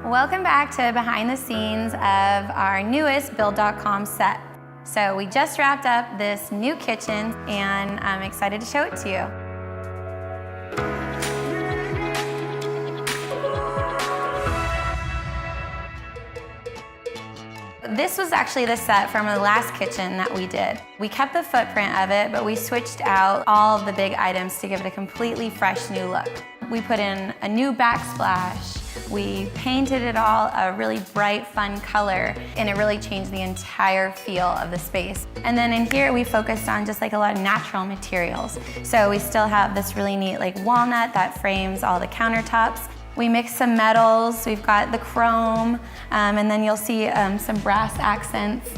Welcome back to behind the scenes of our newest Build.com set. So we just wrapped up this new kitchen and I'm excited to show it to you. This was actually the set from the last kitchen that we did. We kept the footprint of it, but we switched out all of the big items to give it a completely fresh new look. We put in a new backsplash. We painted it all a really bright, fun color, and it really changed the entire feel of the space. And then in here, we focused on just like a lot of natural materials. So we still have this really neat like walnut that frames all the countertops. We mixed some metals, we've got the chrome, and then you'll see some brass accents.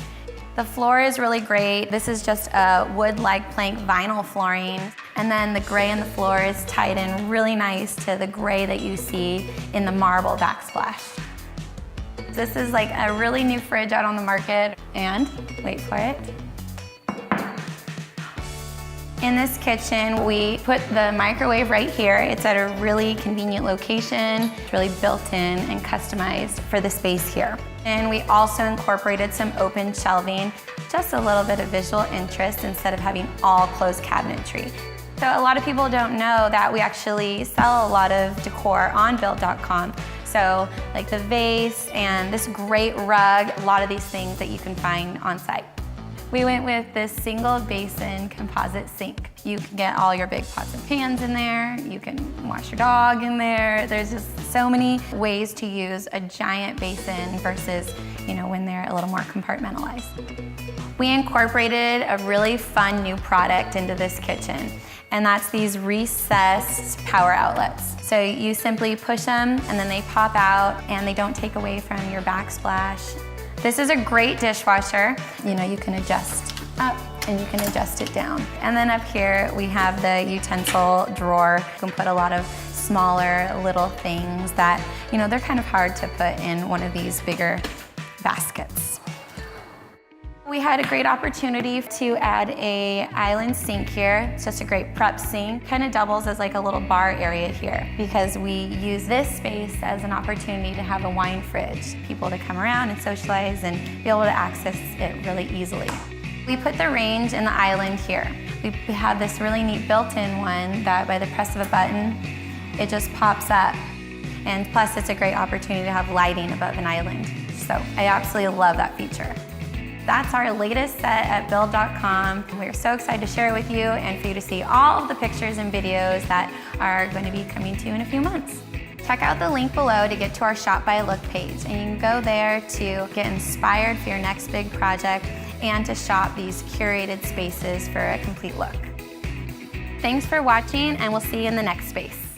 The floor is really great. This is just a wood-like plank vinyl flooring. And then the gray in the floor is tied in really nice to the gray that you see in the marble backsplash. This is like a really new fridge out on the market. And, wait for it. In this kitchen, we put the microwave right here. It's at a really convenient location. It's really built in and customized for the space here. And we also incorporated some open shelving, just a little bit of visual interest instead of having all closed cabinetry. So a lot of people don't know that we actually sell a lot of decor on Build.com. So like the vase and this great rug, a lot of these things that you can find on site. We went with this single basin composite sink. You can get all your big pots and pans in there. You can wash your dog in there. There's just so many ways to use a giant basin versus, when they're a little more compartmentalized. We incorporated a really fun new product into this kitchen, and that's these recessed power outlets. So you simply push them and then they pop out and they don't take away from your backsplash. This is a great dishwasher. You can adjust up and you can adjust it down. And then up here we have the utensil drawer. You can put a lot of smaller little things that, they're kind of hard to put in one of these bigger baskets. We had a great opportunity to add a island sink here. It's just a great prep sink. Kind of doubles as like a little bar area here because we use this space as an opportunity to have a wine fridge. People to come around and socialize and be able to access it really easily. We put the range in the island here. We have this really neat built-in one that by the press of a button, it just pops up. And plus it's a great opportunity to have lighting above an island. So I absolutely love that feature. That's our latest set at Build.com. We're so excited to share it with you and for you to see all of the pictures and videos that are going to be coming to you in a few months. Check out the link below to get to our Shop by Look page, and you can go there to get inspired for your next big project and to shop these curated spaces for a complete look. Thanks for watching, and we'll see you in the next space.